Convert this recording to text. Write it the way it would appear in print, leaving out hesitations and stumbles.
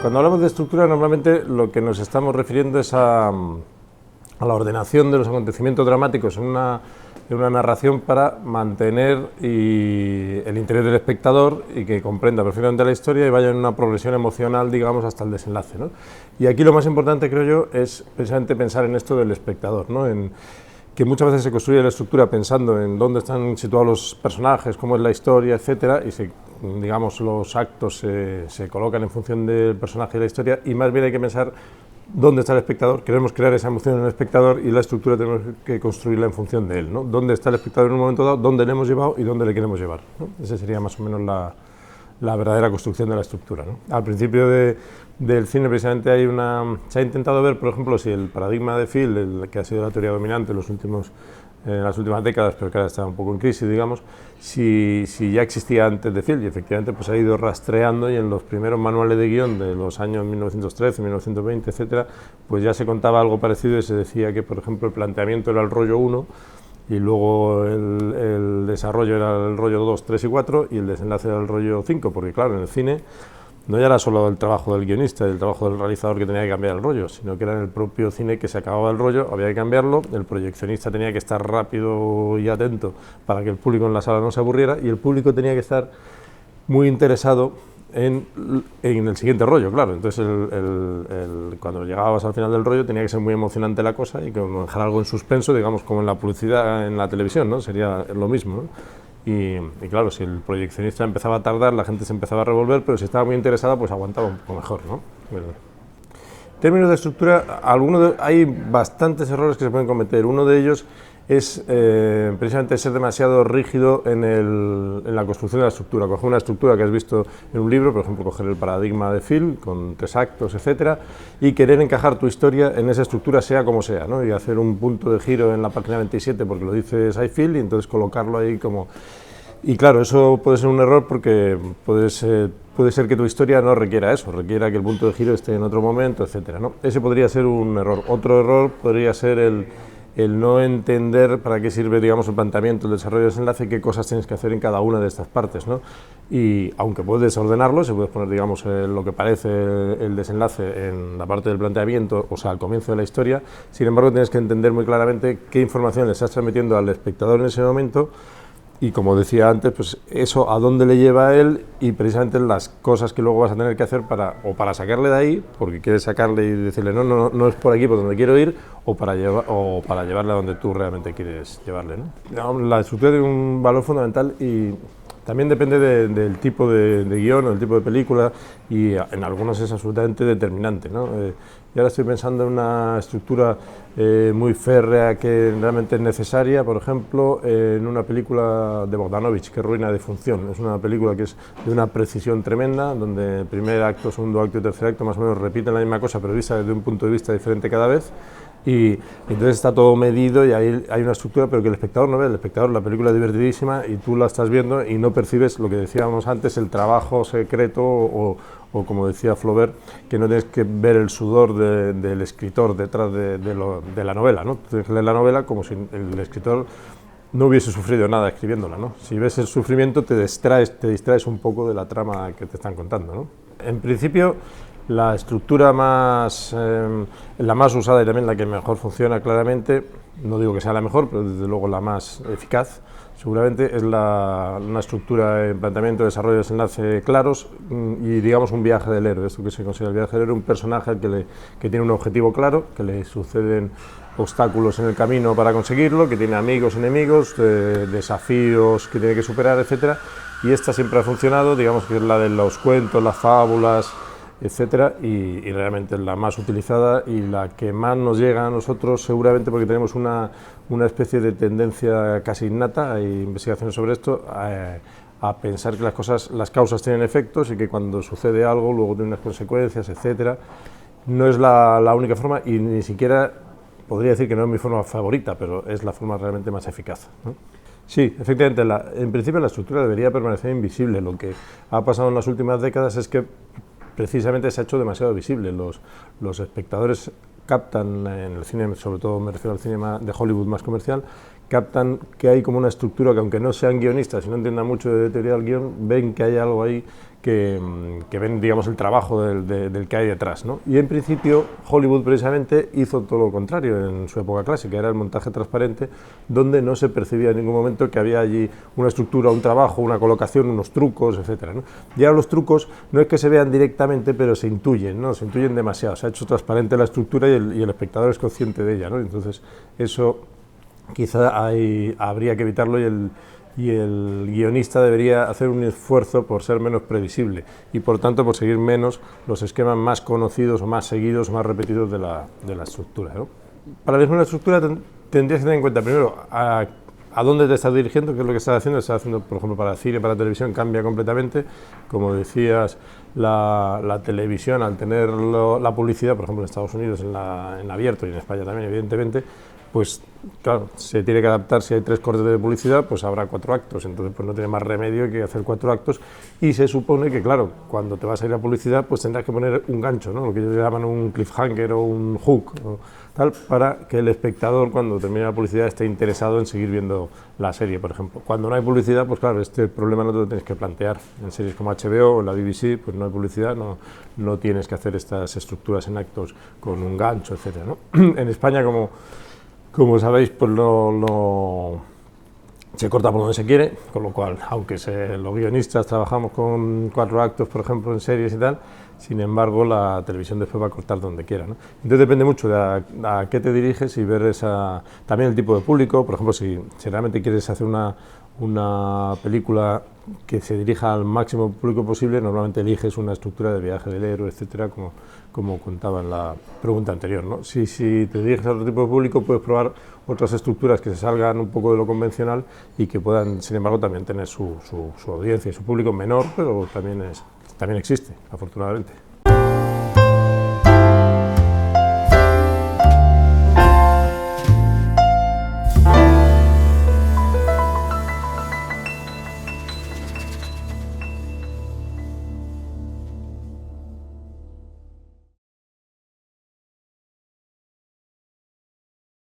Cuando hablamos de estructura, normalmente lo que nos estamos refiriendo es a la ordenación de los acontecimientos dramáticos en una narración para mantener el interés del espectador y que comprenda perfectamente la historia y vaya en una progresión emocional, digamos, hasta el desenlace, ¿no? Y aquí lo más importante, creo yo, es precisamente pensar en esto del espectador, ¿no? En que muchas veces se construye la estructura pensando en dónde están situados los personajes, cómo es la historia, etcétera, y digamos, los actos se colocan en función del personaje y la historia, y más bien hay que pensar dónde está el espectador. Queremos crear esa emoción en el espectador y la estructura tenemos que construirla en función de él, ¿no? Dónde está el espectador en un momento dado, dónde le hemos llevado y dónde le queremos llevar, ¿no? Esa sería más o menos la verdadera construcción de la estructura, ¿no? Al principio del cine precisamente se ha intentado ver, por ejemplo, si el paradigma de Field, que ha sido la teoría dominante en las últimas décadas, pero que ahora está un poco en crisis, digamos, si ya existía antes de Field, y efectivamente pues ha ido rastreando, y en los primeros manuales de guión de los años 1913, 1920, etcétera, pues ya se contaba algo parecido y se decía que, por ejemplo, el planteamiento era el rollo 1, y luego el desarrollo era el rollo 2, 3 y 4, y el desenlace era el rollo 5, porque claro, en el cine no ya era solo el trabajo del guionista y el trabajo del realizador que tenía que cambiar el rollo, sino que era en el propio cine que se acababa el rollo, había que cambiarlo, el proyeccionista tenía que estar rápido y atento para que el público en la sala no se aburriera, y el público tenía que estar muy interesado en el siguiente rollo, claro. Entonces cuando llegabas al final del rollo tenía que ser muy emocionante la cosa y como dejar algo en suspenso, digamos, como en la publicidad en la televisión, ¿no? Sería lo mismo, ¿no? Y claro, si el proyeccionista empezaba a tardar, la gente se empezaba a revolver, pero si estaba muy interesada, pues aguantaba un poco mejor, ¿no? Bueno. En términos de estructura, hay bastantes errores que se pueden cometer. Uno de ellos es precisamente ser demasiado rígido en la construcción de la estructura. Coger una estructura que has visto en un libro, por ejemplo, coger el paradigma de Field con 3 actos, etcétera, y querer encajar tu historia en esa estructura, sea como sea, ¿no? Y hacer un punto de giro en la página 27 porque lo dice Field, y entonces colocarlo ahí como... Y claro, eso puede ser un error porque puede ser que tu historia no requiera eso, requiera que el punto de giro esté en otro momento, etcétera, ¿no? Ese podría ser un error. Otro error podría ser el no entender para qué sirve, digamos, el planteamiento, el desarrollo del desenlace, qué cosas tienes que hacer en cada una de estas partes, ¿no? Y aunque puedes ordenarlo, se puede poner, digamos, lo que parece el desenlace en la parte del planteamiento, o sea, al comienzo de la historia, sin embargo, tienes que entender muy claramente qué información le estás transmitiendo al espectador en ese momento. Y como decía antes, pues eso a dónde le lleva a él, y precisamente las cosas que luego vas a tener que hacer para sacarle de ahí, porque quieres sacarle y decirle no es por aquí por donde quiero ir, o para llevarle a donde tú realmente quieres llevarle, ¿no? La estructura tiene un valor fundamental y también depende del tipo de guión o del tipo de película, y en algunos es absolutamente determinante, ¿no? Y ahora estoy pensando en una estructura muy férrea que realmente es necesaria, por ejemplo, en una película de Bogdanovich, que es Ruina de Función. Es una película que es de una precisión tremenda, donde el primer acto, segundo acto y tercer acto más o menos repiten la misma cosa, pero vista desde un punto de vista diferente cada vez. Y entonces está todo medido y hay una estructura, pero que el espectador no ve. El espectador, la película es divertidísima y tú la estás viendo y no percibes lo que decíamos antes, el trabajo secreto o como decía Flaubert, que no tienes que ver el sudor del escritor detrás de la novela, ¿no? Tienes que leer la novela como si el escritor no hubiese sufrido nada escribiéndola, ¿no? Si ves el sufrimiento te distraes un poco de la trama que te están contando, ¿no? En principio, la estructura la más usada y también la que mejor funciona claramente, no digo que sea la mejor, pero desde luego la más eficaz, seguramente es una estructura en planteamiento, desarrollo, desenlace claros y, digamos, un viaje del héroe. Esto que se considera el viaje del héroe, un personaje que tiene un objetivo claro, que le suceden obstáculos en el camino para conseguirlo, que tiene amigos, enemigos, desafíos que tiene que superar, etcétera. Y esta siempre ha funcionado, digamos que es la de los cuentos, las fábulas, etcétera, y realmente es la más utilizada y la que más nos llega a nosotros, seguramente porque tenemos una especie de tendencia casi innata, hay investigaciones sobre esto, a pensar que las causas tienen efectos y que cuando sucede algo luego tiene unas consecuencias, etcétera. No es la única forma y ni siquiera podría decir que no es mi forma favorita, pero es la forma realmente más eficaz, ¿no? Sí, efectivamente, en principio la estructura debería permanecer invisible. Lo que ha pasado en las últimas décadas es que precisamente se ha hecho demasiado visible. Los espectadores captan en el cine, sobre todo me refiero al cine de Hollywood más comercial, captan que hay como una estructura que, aunque no sean guionistas y no entiendan mucho de teoría del guión, ven que hay algo ahí que ven, digamos, el trabajo del que hay detrás, ¿no? Y en principio Hollywood precisamente hizo todo lo contrario en su época clásica, era el montaje transparente, donde no se percibía en ningún momento que había allí una estructura, un trabajo, una colocación, unos trucos, etcétera, ¿no? Y ahora los trucos no es que se vean directamente, pero se intuyen, ¿no? Se intuyen demasiado, se ha hecho transparente la estructura y el espectador es consciente de ella, ¿no? Entonces eso quizá habría que evitarlo, y el guionista debería hacer un esfuerzo por ser menos previsible y por tanto por seguir menos los esquemas más conocidos o más seguidos, más repetidos de la estructura, ¿no? Para elegir una estructura tendrías que tener en cuenta primero a dónde te estás dirigiendo, qué es lo que estás haciendo, por ejemplo, para cine, para televisión, cambia completamente. Como decías, la televisión, al tener la publicidad, por ejemplo, en Estados Unidos en abierto y en España también, evidentemente, pues claro, se tiene que adaptar. Si hay 3 cortes de publicidad, pues habrá 4 actos, entonces pues no tiene más remedio que hacer 4 actos, y se supone que, claro, cuando te vas a ir a publicidad, pues tendrás que poner un gancho, ¿no? Lo que ellos llaman un cliffhanger o un hook, o tal, para que el espectador, cuando termine la publicidad, esté interesado en seguir viendo la serie, por ejemplo. Cuando no hay publicidad, pues claro, este problema no te lo tienes que plantear. En series como HBO o la BBC, pues no hay publicidad, no tienes que hacer estas estructuras en actos con un gancho, etcétera, ¿no? En España, como sabéis, pues se corta por donde se quiere, con lo cual, aunque los guionistas trabajamos con 4 actos, por ejemplo, en series y tal, sin embargo, la televisión después va a cortar donde quiera, ¿no? Entonces depende mucho de a qué te diriges y ver también el tipo de público. Por ejemplo, si realmente quieres hacer una película que se dirija al máximo público posible, normalmente eliges una estructura de viaje del héroe, etcétera, como contaba en la pregunta anterior, ¿no? Si te diriges a otro tipo de público, puedes probar otras estructuras que se salgan un poco de lo convencional y que puedan, sin embargo, también tener su audiencia y su público menor, pero también existe, afortunadamente.